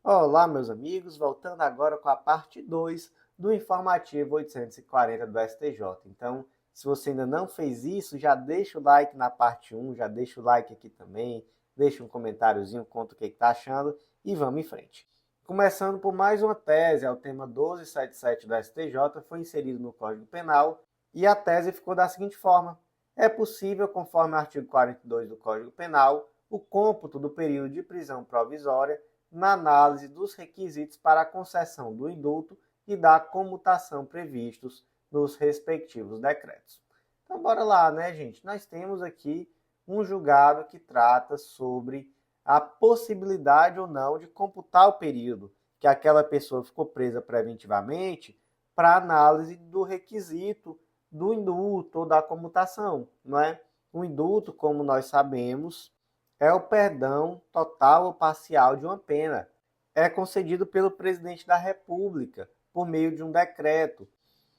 Olá, meus amigos, voltando agora com a parte 2 do informativo 840 do STJ. Então, se você ainda não fez isso, já deixa o like na parte 1, já deixa o like aqui também, deixa um comentáriozinho, conta o que está achando e vamos em frente. Começando por mais uma tese, o tema 1277 do STJ foi inserido no Código Penal e a tese ficou da seguinte forma: é possível, conforme o artigo 42 do Código Penal, o cômputo do período de prisão provisória na análise dos requisitos para a concessão do indulto e da comutação previstos nos respectivos decretos. Então, bora lá, né, gente? Nós temos aqui um julgado que trata sobre a possibilidade ou não de computar o período que aquela pessoa ficou presa preventivamente para análise do requisito do indulto ou da comutação, não é? O indulto, como nós sabemos, é o perdão total ou parcial de uma pena. É concedido pelo presidente da República por meio de um decreto.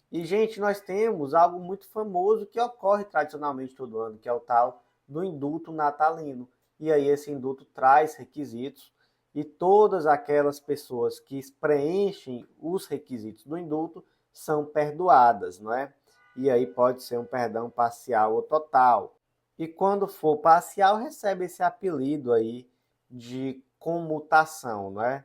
E, gente, nós temos algo muito famoso que ocorre tradicionalmente todo ano, que é o tal do indulto natalino. E aí esse indulto traz requisitos e todas aquelas pessoas que preenchem os requisitos do indulto são perdoadas, não é? E aí pode ser um perdão parcial ou total. E quando for parcial, recebe esse apelido aí de comutação, não é?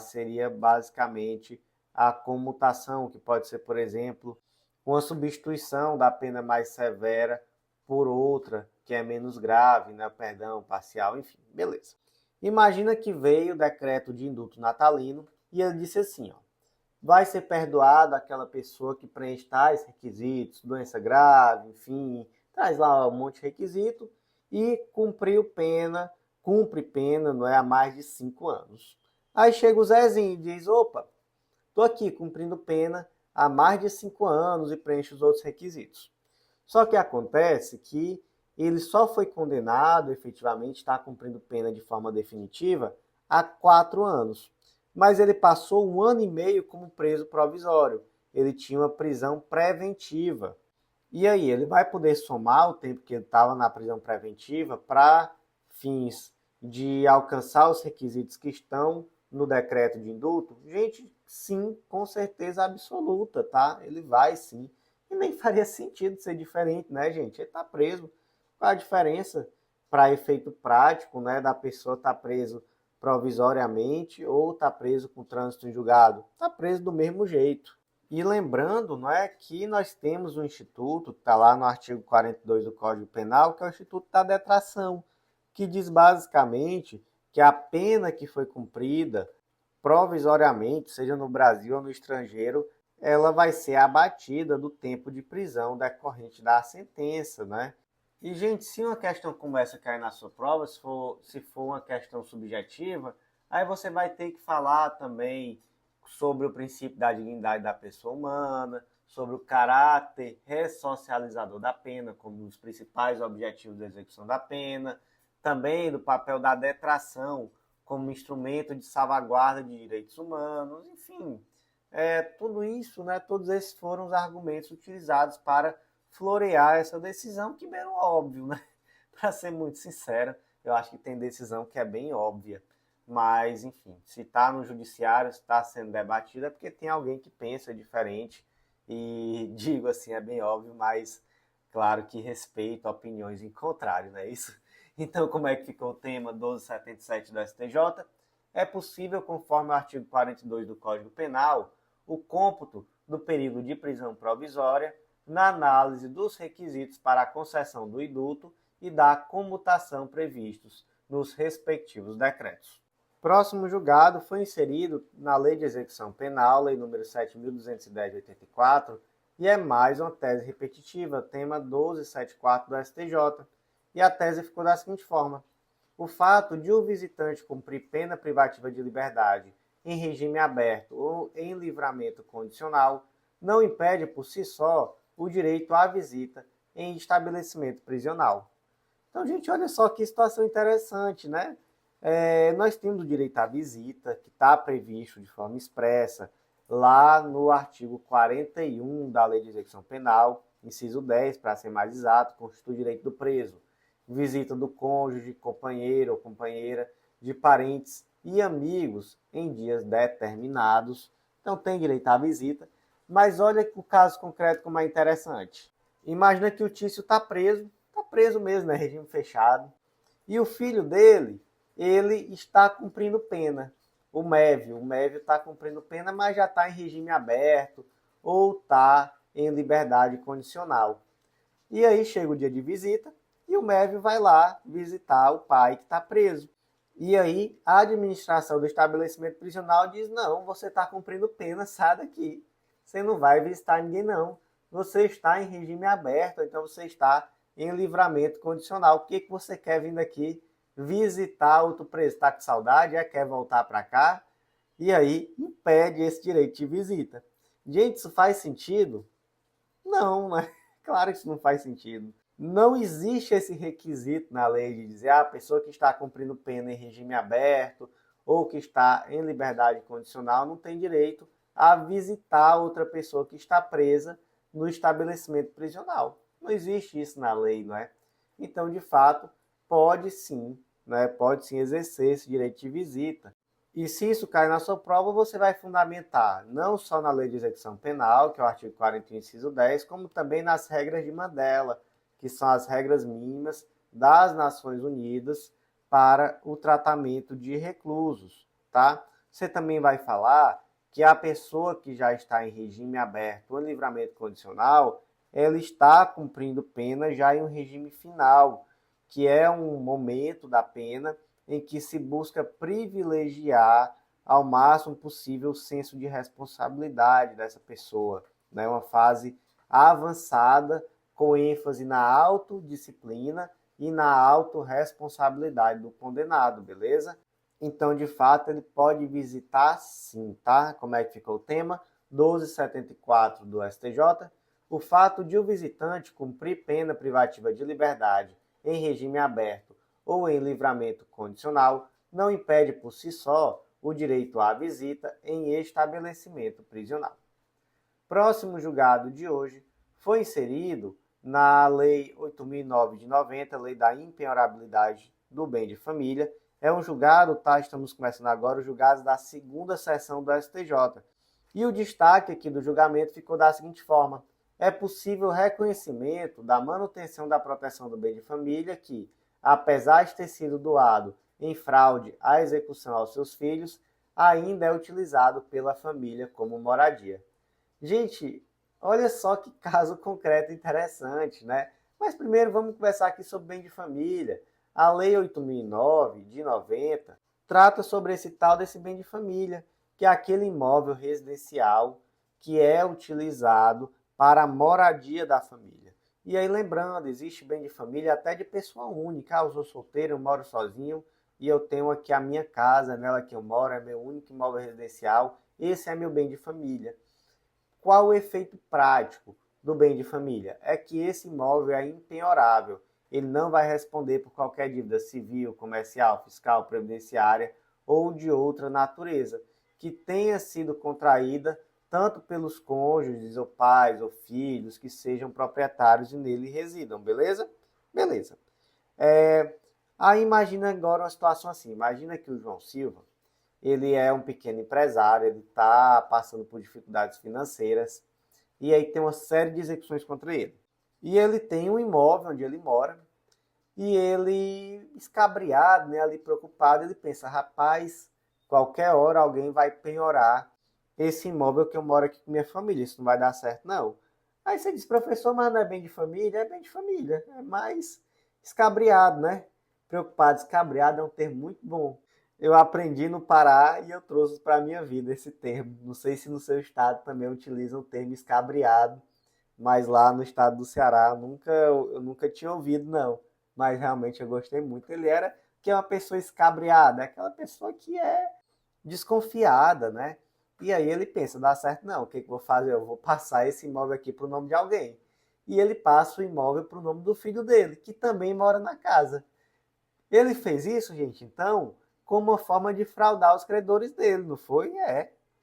Seria basicamente a comutação, que pode ser, por exemplo, uma substituição da pena mais severa por outra que é menos grave, né? Perdão parcial, enfim, beleza. Imagina que veio o decreto de indulto natalino e ele disse assim, ó: vai ser perdoado aquela pessoa que preenche tais requisitos, doença grave, enfim, traz lá um monte de requisito e cumpre pena, não é, há mais de 5 anos. Aí chega o Zezinho e diz, opa, estou aqui cumprindo pena há mais de 5 anos e preenche os outros requisitos. Só que acontece que ele só foi condenado, efetivamente, está cumprindo pena de forma definitiva, há 4 anos. Mas ele passou 1 ano e meio como preso provisório. Ele tinha uma prisão preventiva. E aí, ele vai poder somar o tempo que ele estava na prisão preventiva para fins de alcançar os requisitos que estão no decreto de indulto? Gente, sim, com certeza absoluta, tá? Ele vai sim. E nem faria sentido ser diferente, né, gente? Ele está preso. Qual a diferença para efeito prático, né, da pessoa estar preso provisoriamente ou estar preso com trânsito em julgado? Está preso do mesmo jeito. E lembrando, não é, que nós temos um instituto, que está lá no artigo 42 do Código Penal, que é o Instituto da Detração, que diz basicamente que a pena que foi cumprida provisoriamente, seja no Brasil ou no estrangeiro, ela vai ser abatida do tempo de prisão decorrente da sentença, né? E, gente, se uma questão como essa cair na sua prova, se for uma questão subjetiva, aí você vai ter que falar também sobre o princípio da dignidade da pessoa humana, sobre o caráter ressocializador da pena, como um dos principais objetivos da execução da pena, também do papel da detração como instrumento de salvaguarda de direitos humanos, enfim, tudo isso, né, todos esses foram os argumentos utilizados para florear essa decisão, que beira o óbvio, né? Para ser muito sincero, eu acho que tem decisão que é bem óbvia. Mas, enfim, se está no judiciário, se está sendo debatido, é porque tem alguém que pensa diferente. E digo assim, é bem óbvio, mas claro que respeito opiniões em contrário, não é isso? Então, como é que ficou o tema 1277 do STJ? É possível, conforme o artigo 42 do Código Penal, o cômputo do período de prisão provisória na análise dos requisitos para a concessão do indulto e da comutação previstos nos respectivos decretos. Próximo julgado foi inserido na Lei de Execução Penal, Lei nº 7.210 de 84, e é mais uma tese repetitiva, tema 1274 do STJ. E a tese ficou da seguinte forma: o fato de o visitante cumprir pena privativa de liberdade em regime aberto ou em livramento condicional não impede por si só o direito à visita em estabelecimento prisional. Então, gente, olha só que situação interessante, né? Nós temos o direito à visita, que está previsto de forma expressa lá no artigo 41 da Lei de Execução Penal, inciso 10, para ser mais exato, constitui o direito do preso. Visita do cônjuge, companheiro ou companheira, de parentes e amigos em dias determinados. Então tem direito à visita. Mas olha o caso concreto como é interessante. Imagina que o Tício está preso mesmo, né? Regime fechado. E o filho dele, ele está cumprindo pena. O Mévio está cumprindo pena, mas já está em regime aberto ou está em liberdade condicional. E aí chega o dia de visita e o Mévio vai lá visitar o pai que está preso. E aí a administração do estabelecimento prisional diz: não, você está cumprindo pena, sai daqui. Você não vai visitar ninguém, não. Você está em regime aberto, então você está em livramento condicional. O que você quer vindo aqui visitar outro preso? Está com saudade? Quer voltar para cá? E aí impede esse direito de visita. Gente, isso faz sentido? Não, né? Claro que isso não faz sentido. Não existe esse requisito na lei de dizer a pessoa que está cumprindo pena em regime aberto ou que está em liberdade condicional não tem direito a visitar outra pessoa que está presa no estabelecimento prisional. Não existe isso na lei, não é? Então, de fato, pode sim, né? Pode sim exercer esse direito de visita. E se isso cai na sua prova, você vai fundamentar não só na Lei de Execução Penal, que é o artigo 41, inciso 10, como também nas regras de Mandela, que são as regras mínimas das Nações Unidas para o tratamento de reclusos, tá? Você também vai falar que a pessoa que já está em regime aberto ou em livramento condicional, ela está cumprindo pena já em um regime final, que é um momento da pena em que se busca privilegiar ao máximo possível o senso de responsabilidade dessa pessoa, né? Uma fase avançada com ênfase na autodisciplina e na autorresponsabilidade do condenado, beleza? Então, de fato, ele pode visitar sim, tá? Como é que ficou o tema? 1274 do STJ. O fato de o visitante cumprir pena privativa de liberdade em regime aberto ou em livramento condicional, não impede por si só o direito à visita em estabelecimento prisional. Próximo julgado de hoje foi inserido na Lei 8.009 de 90, Lei da Impenhorabilidade do Bem de Família. É um julgado, tá? Estamos começando agora os julgados da segunda sessão do STJ. E o destaque aqui do julgamento ficou da seguinte forma: é possível reconhecimento da manutenção da proteção do bem de família que, apesar de ter sido doado em fraude à execução aos seus filhos, ainda é utilizado pela família como moradia. Gente, olha só que caso concreto interessante, né? Mas primeiro vamos conversar aqui sobre bem de família. A Lei 8.009 de 90 trata sobre esse tal desse bem de família, que é aquele imóvel residencial que é utilizado para a moradia da família. E aí, lembrando, existe bem de família até de pessoa única. Eu sou solteiro, eu moro sozinho e eu tenho aqui a minha casa, nela que eu moro, é meu único imóvel residencial. Esse é meu bem de família. Qual o efeito prático do bem de família? É que esse imóvel é impenhorável. Ele não vai responder por qualquer dívida civil, comercial, fiscal, previdenciária ou de outra natureza que tenha sido contraída tanto pelos cônjuges, ou pais, ou filhos, que sejam proprietários e nele residam, beleza? Beleza. Aí imagina agora uma situação assim, imagina que o João Silva, ele é um pequeno empresário, ele está passando por dificuldades financeiras, e aí tem uma série de execuções contra ele. E ele tem um imóvel onde ele mora, e ele, escabriado, né, ali preocupado, ele pensa, rapaz, qualquer hora alguém vai penhorar esse imóvel que eu moro aqui com minha família, isso não vai dar certo, não. Aí você diz, professor, mas não é bem de família? É bem de família, é mais escabriado, né? Preocupado, escabriado é um termo muito bom. Eu aprendi no Pará e eu trouxe para a minha vida esse termo. Não sei se no seu estado também utilizam o termo escabriado, mas lá no estado do Ceará eu nunca tinha ouvido, não. Mas realmente eu gostei muito. Ele era que é uma pessoa escabriada, é aquela pessoa que é desconfiada, né? E aí ele pensa, dá certo não, o que eu vou fazer? Eu vou passar esse imóvel aqui para o nome de alguém. E ele passa o imóvel para o nome do filho dele, que também mora na casa. Ele fez isso, gente, então, como uma forma de fraudar os credores dele, não foi?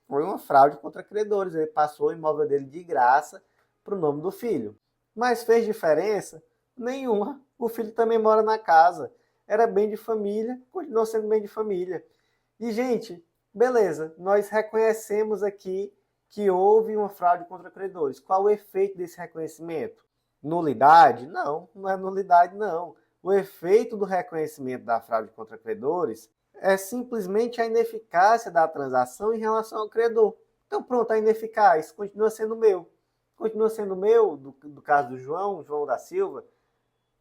Foi uma fraude contra credores. Ele passou o imóvel dele de graça para o nome do filho. Mas fez diferença? Nenhuma. O filho também mora na casa. Era bem de família, continuou sendo bem de família. E, gente, beleza, nós reconhecemos aqui que houve uma fraude contra credores. Qual o efeito desse reconhecimento? Nulidade? Não, não é nulidade, não. O efeito do reconhecimento da fraude contra credores é simplesmente a ineficácia da transação em relação ao credor. Então, pronto, é ineficaz, continua sendo meu. Continua sendo meu, do caso do João da Silva,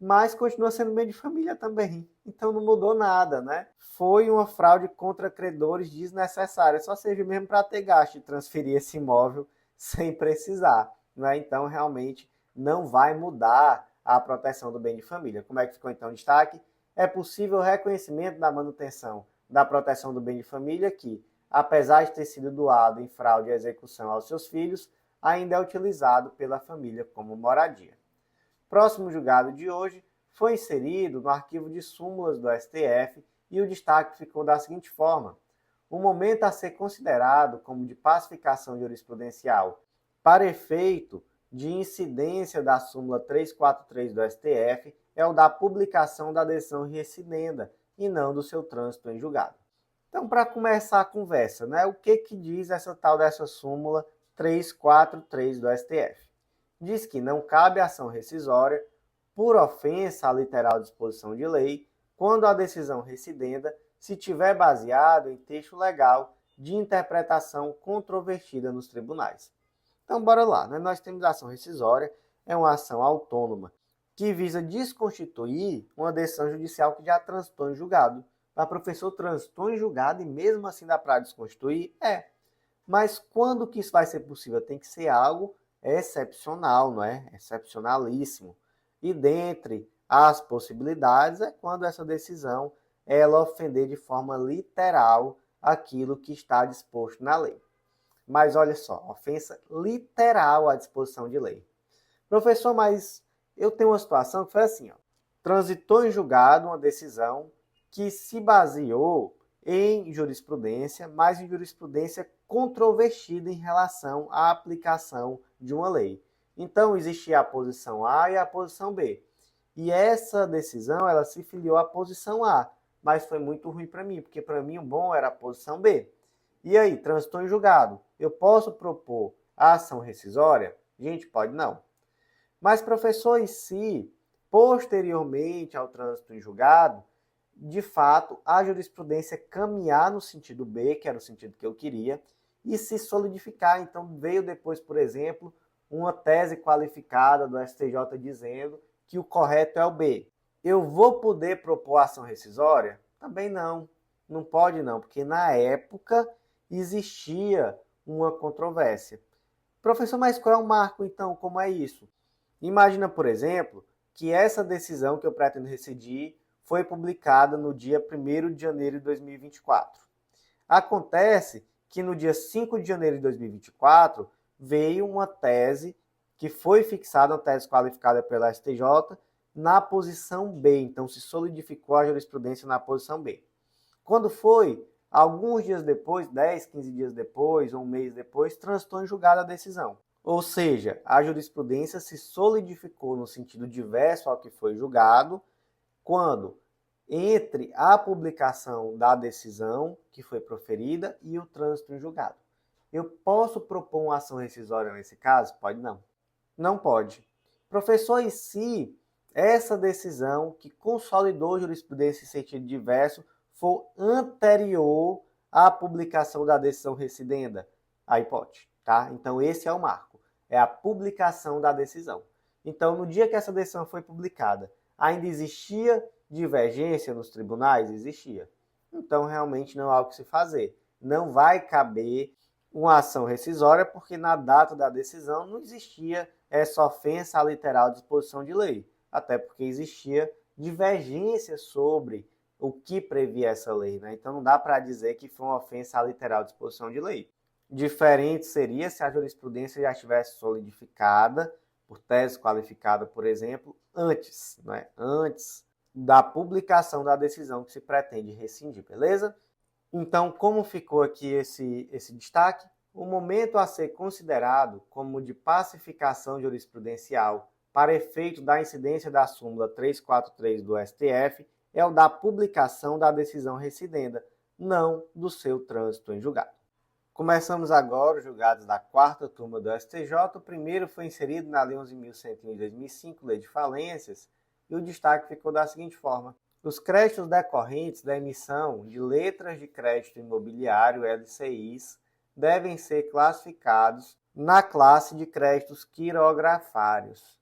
mas continua sendo meio de família também. Então não mudou nada, né? Foi uma fraude contra credores desnecessária. Só serviu mesmo para ter gasto de transferir esse imóvel sem precisar, né? Então realmente não vai mudar a proteção do bem de família. Como é que ficou então o destaque? É possível o reconhecimento da manutenção da proteção do bem de família que, apesar de ter sido doado em fraude à execução aos seus filhos, ainda é utilizado pela família como moradia. Próximo julgado de hoje foi inserido no arquivo de súmulas do STF e o destaque ficou da seguinte forma: o momento a ser considerado como de pacificação jurisprudencial para efeito de incidência da súmula 343 do STF é o da publicação da decisão recidenda e não do seu trânsito em julgado. Então, para começar a conversa, né, o que diz essa tal dessa súmula 343 do STF? Diz que não cabe ação rescisória por ofensa à literal disposição de lei quando a decisão recidenda se tiver baseado em texto legal de interpretação controvertida nos tribunais. Então, bora lá, né? Nós temos a ação rescisória, é uma ação autônoma que visa desconstituir uma decisão judicial que já transitou em julgado. O professor transitou em julgado e mesmo assim dá para desconstituir? É. Mas quando que isso vai ser possível? Tem que ser algo excepcional, não é? Excepcionalíssimo. E dentre as possibilidades é quando essa decisão ela ofender de forma literal aquilo que está disposto na lei. Mas olha só, ofensa literal à disposição de lei. Professor, mas eu tenho uma situação que foi assim, ó. Transitou em julgado uma decisão que se baseou em jurisprudência, mas em jurisprudência controvertida em relação à aplicação de uma lei. Então, existia a posição A e a posição B. E essa decisão, ela se filiou à posição A, mas foi muito ruim para mim, porque para mim o bom era a posição B. E aí, transitou em julgado. Eu posso propor a ação rescisória? Gente, pode não. Mas, professor, e se, posteriormente ao trânsito em julgado, de fato, a jurisprudência caminhar no sentido B, que era o sentido que eu queria, e se solidificar? Então, veio depois, por exemplo, uma tese qualificada do STJ dizendo que o correto é o B. Eu vou poder propor ação rescisória? Também não. Não pode não, porque na época existia uma controvérsia. Professor, mas qual é o marco então? Como é isso? Imagina, por exemplo, que essa decisão que eu pretendo recidir foi publicada no dia 1º de janeiro de 2024. Acontece que no dia 5 de janeiro de 2024 veio uma tese que foi fixada, uma tese qualificada pela STJ, na posição B. Então se solidificou a jurisprudência na posição B. Quando foi, alguns dias depois, 10, 15 dias depois, ou um mês depois, transitou em julgado a decisão. Ou seja, a jurisprudência se solidificou no sentido diverso ao que foi julgado, quando entre a publicação da decisão que foi proferida e o trânsito em julgado. Eu posso propor uma ação rescisória nesse caso? Pode não. Não pode. Professor, e se essa decisão que consolidou jurisprudência em sentido diverso for anterior à publicação da decisão recidenda? Aí pode, tá? Então esse é o marco. É a publicação da decisão. Então, no dia que essa decisão foi publicada, ainda existia divergência nos tribunais? Existia. Então, realmente não há o que se fazer. Não vai caber uma ação rescisória, porque na data da decisão não existia essa ofensa à literal disposição de lei. Até porque existia divergência sobre o que previa essa lei, né? Então, não dá para dizer que foi uma ofensa à literal disposição de lei. Diferente seria se a jurisprudência já estivesse solidificada, por tese qualificada, por exemplo, antes, né? Antes da publicação da decisão que se pretende rescindir, beleza? Então, como ficou aqui esse destaque? O momento a ser considerado como de pacificação jurisprudencial para efeito da incidência da súmula 343 do STF é o da publicação da decisão recidenda, não do seu trânsito em julgado. Começamos agora os julgados da quarta turma do STJ. O primeiro foi inserido na Lei 11.101 de 2005, Lei de Falências, e o destaque ficou da seguinte forma: os créditos decorrentes da emissão de letras de crédito imobiliário, LCIs, devem ser classificados na classe de créditos quirografários.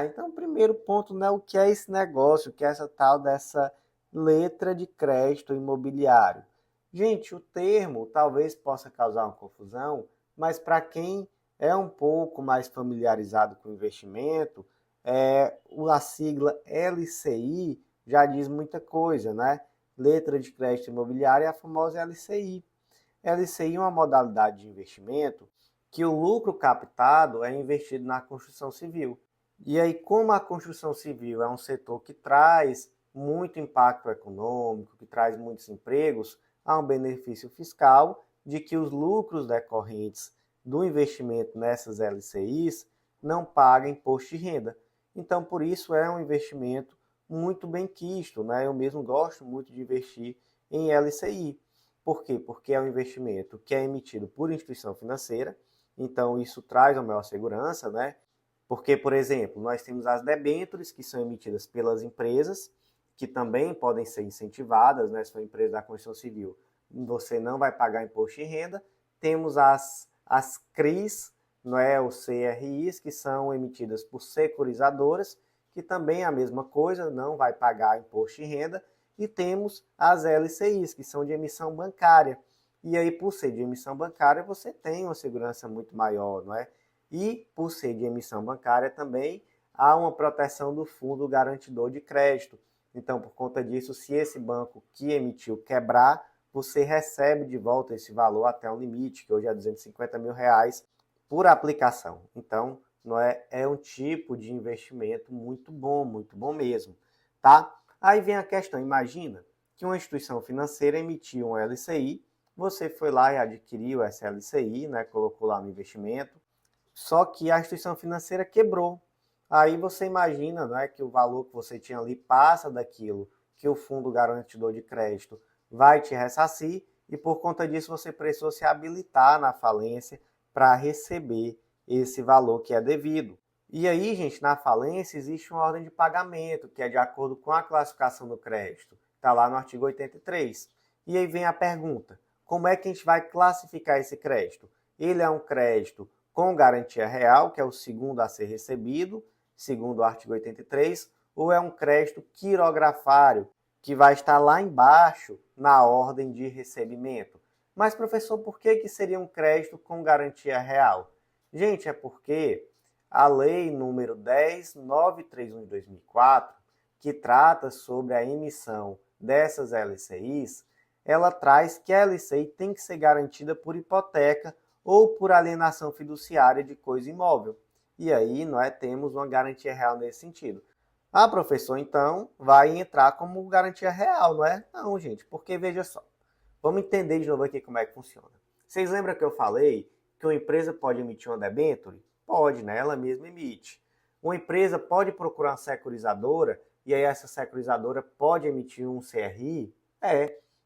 Então, o primeiro ponto, né, o que é esse negócio, o que é essa tal dessa letra de crédito imobiliário? Gente, o termo talvez possa causar uma confusão, mas para quem é um pouco mais familiarizado com o investimento, a sigla LCI já diz muita coisa, né? Letra de crédito imobiliário é a famosa LCI. LCI é uma modalidade de investimento que o lucro captado é investido na construção civil. E aí, como a construção civil é um setor que traz muito impacto econômico, que traz muitos empregos, há um benefício fiscal de que os lucros decorrentes do investimento nessas LCIs não pagam imposto de renda. Então, por isso, é um investimento muito bem quisto, né? Eu mesmo gosto muito de investir em LCI. Por quê? Porque é um investimento que é emitido por instituição financeira, então isso traz uma maior segurança, né? Porque, por exemplo, nós temos as debêntures que são emitidas pelas empresas, que também podem ser incentivadas, né? Se for empresa da construção civil, você não vai pagar imposto de renda. Temos as CRIs, não é, os CRIs, que são emitidas por securizadoras, que também é a mesma coisa, não vai pagar imposto de renda. E temos as LCIs, que são de emissão bancária. E aí, por ser de emissão bancária, você tem uma segurança muito maior, não é? E, por ser de emissão bancária também, há uma proteção do fundo garantidor de crédito. Então, por conta disso, se esse banco que emitiu quebrar, você recebe de volta esse valor até um limite, que hoje é R$250 mil por aplicação. Então, não é um tipo de investimento muito bom mesmo, tá? Aí vem a questão, imagina que uma instituição financeira emitiu um LCI, você foi lá e adquiriu essa LCI, né, colocou lá no investimento, só que a instituição financeira quebrou. Aí você imagina, né, que o valor que você tinha ali passa daquilo que o fundo garantidor de crédito vai te ressarcir e por conta disso você precisou se habilitar na falência para receber esse valor que é devido. E aí, gente, na falência existe uma ordem de pagamento que é de acordo com a classificação do crédito. Está lá no artigo 83. E aí vem a pergunta: como é que a gente vai classificar esse crédito? Ele é um crédito com garantia real, que é o segundo a ser recebido, segundo o artigo 83, ou é um crédito quirografário, que vai estar lá embaixo na ordem de recebimento. Mas, professor, por que seria um crédito com garantia real? Gente, é porque a lei número 10931 de 2004, que trata sobre a emissão dessas LCIs, ela traz que a LCI tem que ser garantida por hipoteca ou por alienação fiduciária de coisa imóvel. E aí nós temos uma garantia real nesse sentido. Ah, professor, então vai entrar como garantia real, não é? Não, gente, porque veja só. Vamos entender de novo aqui como é que funciona. Vocês lembram que eu falei que uma empresa pode emitir uma debênture? Pode, né? Ela mesma emite. Uma empresa pode procurar uma securizadora e aí essa securizadora pode emitir um CRI?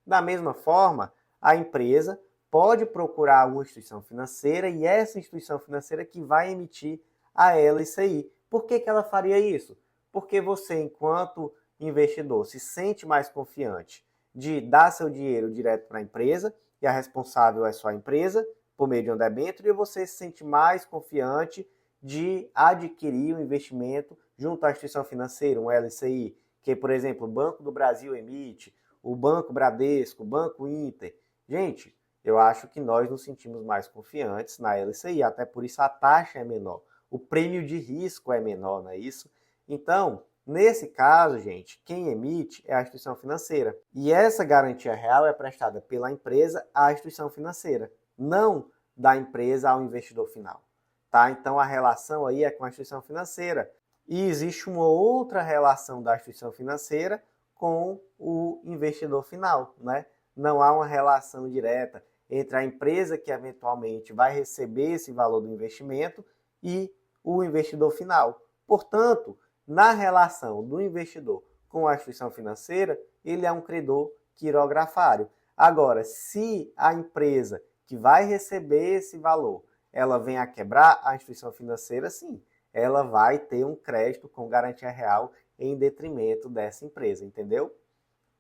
Da mesma forma, a empresa pode procurar uma instituição financeira e essa instituição financeira que vai emitir a LCI. Por que ela faria isso? Porque você, enquanto investidor, se sente mais confiante de dar seu dinheiro direto para a empresa, e a responsável é só a empresa, por meio de um debênture, e você se sente mais confiante de adquirir um investimento junto à instituição financeira, um LCI, que, por exemplo, o Banco do Brasil emite, o Banco Bradesco, o Banco Inter. Gente, eu acho que nós nos sentimos mais confiantes na LCI, até por isso a taxa é menor. O prêmio de risco é menor, não é isso? Então, nesse caso, gente, quem emite é a instituição financeira. E essa garantia real é prestada pela empresa à instituição financeira, não da empresa ao investidor final. Tá? Então, a relação aí é com a instituição financeira. E existe uma outra relação da instituição financeira com o investidor final, né? Não há uma relação direta entre a empresa que eventualmente vai receber esse valor do investimento e o investidor final. Portanto, na relação do investidor com a instituição financeira, ele é um credor quirografário. Agora, se a empresa que vai receber esse valor, ela vem a quebrar a instituição financeira, sim, ela vai ter um crédito com garantia real em detrimento dessa empresa, entendeu?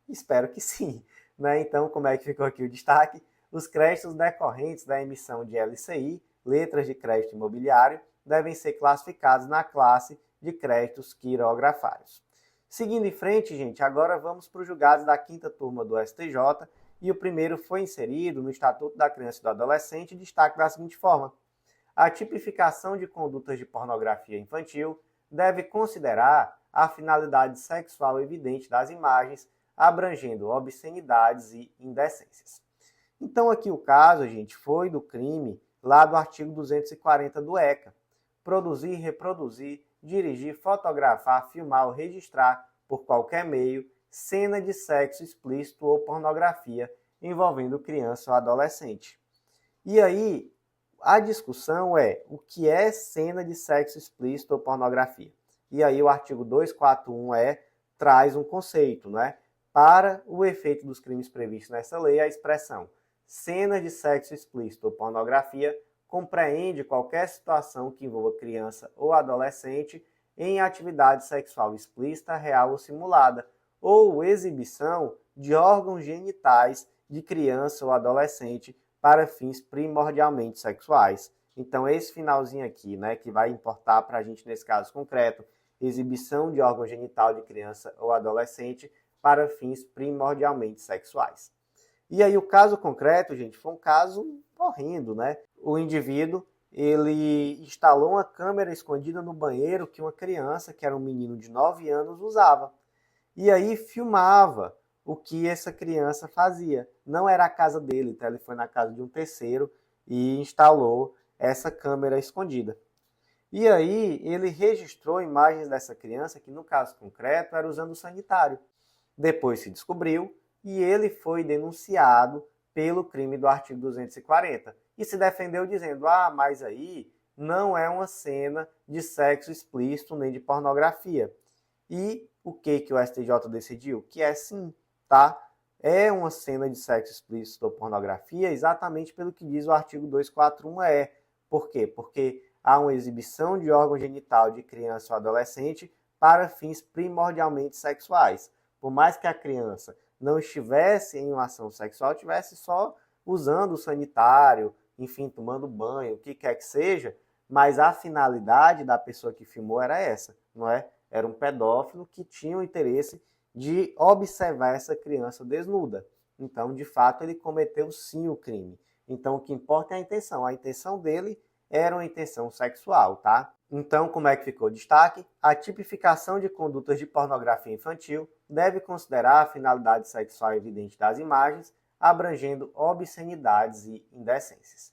Espero que sim. Né? Então, como é que ficou aqui o destaque? Os créditos decorrentes da emissão de LCI, letras de crédito imobiliário, devem ser classificados na classe de créditos quirografários. Seguindo em frente, gente, agora vamos para os julgados da quinta turma do STJ, e o primeiro foi inserido no Estatuto da Criança e do Adolescente, e destaque da seguinte forma: a tipificação de condutas de pornografia infantil deve considerar a finalidade sexual evidente das imagens, abrangendo obscenidades e indecências. Então aqui o caso, gente, foi do crime lá do artigo 240 do ECA. Produzir, reproduzir, dirigir, fotografar, filmar ou registrar, por qualquer meio, cena de sexo explícito ou pornografia envolvendo criança ou adolescente. E aí, a discussão é o que é cena de sexo explícito ou pornografia. E aí o artigo 241 traz um conceito, né? Para o efeito dos crimes previstos nessa lei, a expressão cena de sexo explícito ou pornografia compreende qualquer situação que envolva criança ou adolescente em atividade sexual explícita, real ou simulada, ou exibição de órgãos genitais de criança ou adolescente para fins primordialmente sexuais. Então, esse finalzinho aqui, né, que vai importar para a gente nesse caso concreto, exibição de órgão genital de criança ou adolescente para fins primordialmente sexuais. E aí o caso concreto, gente, foi um caso horrendo, né? O indivíduo, ele instalou uma câmera escondida no banheiro que uma criança, que era um menino de 9 anos, usava. E aí filmava o que essa criança fazia. Não era a casa dele, então ele foi na casa de um terceiro e instalou essa câmera escondida. E aí ele registrou imagens dessa criança, que no caso concreto era usando o sanitário. Depois se descobriu e ele foi denunciado pelo crime do artigo 240 e se defendeu dizendo: mas aí não é uma cena de sexo explícito nem de pornografia. E o que o STJ decidiu? Que é sim, tá? É uma cena de sexo explícito ou pornografia, exatamente pelo que diz o artigo 241 Por quê? Porque há uma exibição de órgão genital de criança ou adolescente para fins primordialmente sexuais. Por mais que a criança não estivesse em uma ação sexual, estivesse só usando o sanitário, enfim, tomando banho, o que quer que seja, mas a finalidade da pessoa que filmou era essa, não é? Era um pedófilo que tinha o interesse de observar essa criança desnuda. Então, de fato, ele cometeu sim o crime. Então, o que importa é a intenção. A intenção dele era uma intenção sexual, tá? Então, como é que ficou o destaque? A tipificação de condutas de pornografia infantil deve considerar a finalidade sexual evidente das imagens, abrangendo obscenidades e indecências.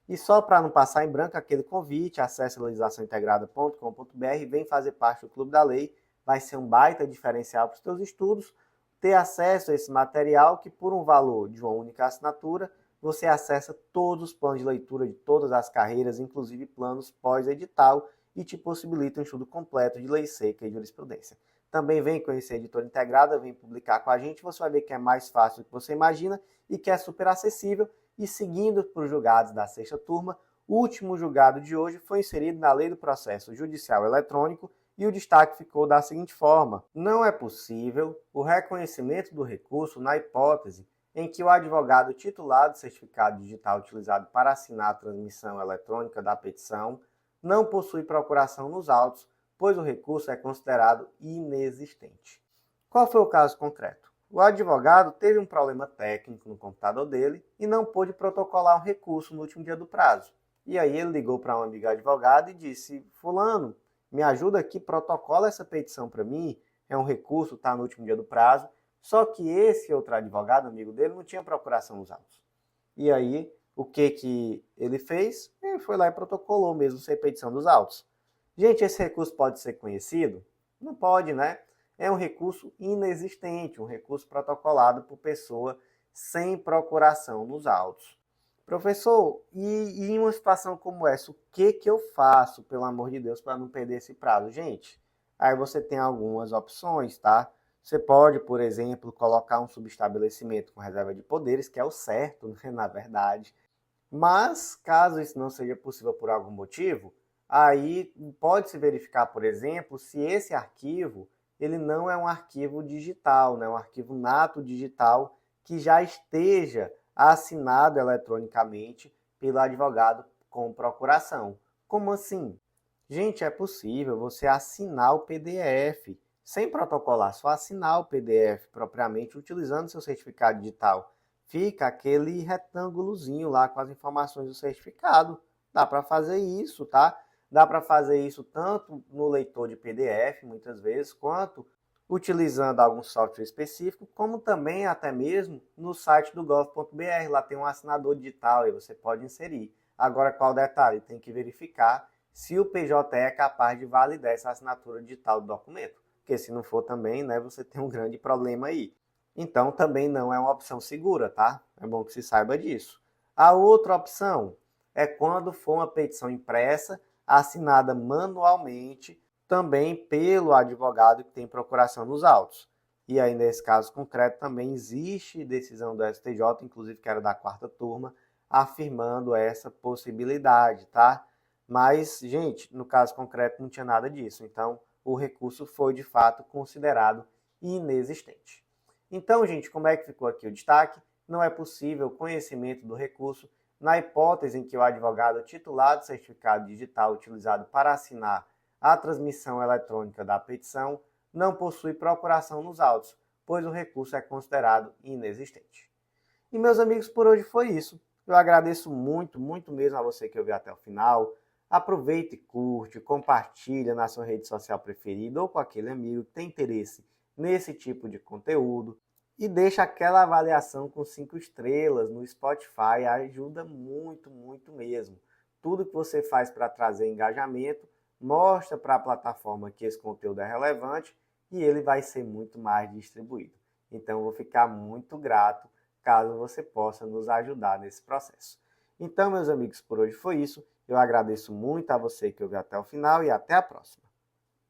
E só para não passar em branco aquele convite, acesse legislaçãointegrada.com.br, vem fazer parte do Clube da Lei, vai ser um baita diferencial para os teus estudos, ter acesso a esse material que por um valor de uma única assinatura, você acessa todos os planos de leitura de todas as carreiras, inclusive planos pós-edital, e te possibilita um estudo completo de lei seca e jurisprudência. Também vem conhecer a Editora Integrada, vem publicar com a gente, você vai ver que é mais fácil do que você imagina e que é super acessível. E seguindo para os julgados da sexta turma, o último julgado de hoje foi inserido na Lei do Processo Judicial Eletrônico e o destaque ficou da seguinte forma: não é possível o reconhecimento do recurso na hipótese em que o advogado titular do certificado digital utilizado para assinar a transmissão eletrônica da petição não possui procuração nos autos, pois o recurso é considerado inexistente. Qual foi o caso concreto? O advogado teve um problema técnico no computador dele e não pôde protocolar um recurso no último dia do prazo. E aí ele ligou para um amigo advogado e disse: fulano, me ajuda aqui, protocola essa petição para mim, é um recurso, está no último dia do prazo. Só que esse outro advogado, amigo dele, não tinha procuração nos autos. E aí, o que ele fez? Ele foi lá e protocolou mesmo, sem petição dos autos. Gente, esse recurso pode ser conhecido? Não pode, né? É um recurso inexistente, um recurso protocolado por pessoa sem procuração nos autos. Professor, e em uma situação como essa, o que eu faço, pelo amor de Deus, para não perder esse prazo? Gente, aí você tem algumas opções, tá? Você pode, por exemplo, colocar um subestabelecimento com reserva de poderes, que é o certo, né, na verdade. Mas, caso isso não seja possível por algum motivo, aí pode-se verificar, por exemplo, se esse arquivo ele não é um arquivo digital, né, um arquivo nato digital que já esteja assinado eletronicamente pelo advogado com procuração. Como assim? Gente, é possível você assinar o PDF sem protocolar, só assinar o PDF propriamente utilizando seu certificado digital. Fica aquele retângulozinho lá com as informações do certificado. Dá para fazer isso, tá? Dá para fazer isso tanto no leitor de PDF, muitas vezes, quanto utilizando algum software específico, como também até mesmo no site do gov.br. Lá tem um assinador digital e você pode inserir. Agora, qual o detalhe? Tem que verificar se o PJ é capaz de validar essa assinatura digital do documento. Porque se não for também, né, você tem um grande problema aí. Então, também não é uma opção segura, tá? É bom que se saiba disso. A outra opção é quando for uma petição impressa, assinada manualmente, também pelo advogado que tem procuração nos autos. E aí, nesse caso concreto, também existe decisão do STJ, inclusive que era da quarta turma, afirmando essa possibilidade, tá? Mas, gente, no caso concreto não tinha nada disso. Então, o recurso foi, de fato, considerado inexistente. Então, gente, como é que ficou aqui o destaque? Não é possível conhecimento do recurso na hipótese em que o advogado titular do certificado digital utilizado para assinar a transmissão eletrônica da petição não possui procuração nos autos, pois o recurso é considerado inexistente. E, meus amigos, por hoje foi isso. Eu agradeço muito, muito mesmo a você que ouviu até o final. Aproveite, curte, compartilha na sua rede social preferida ou com aquele amigo que tem interesse nesse tipo de conteúdo. E deixa aquela avaliação com 5 estrelas no Spotify, ajuda muito, muito mesmo. Tudo que você faz para trazer engajamento, mostra para a plataforma que esse conteúdo é relevante e ele vai ser muito mais distribuído. Então, eu vou ficar muito grato caso você possa nos ajudar nesse processo. Então, meus amigos, por hoje foi isso. Eu agradeço muito a você que ouviu até o final e até a próxima.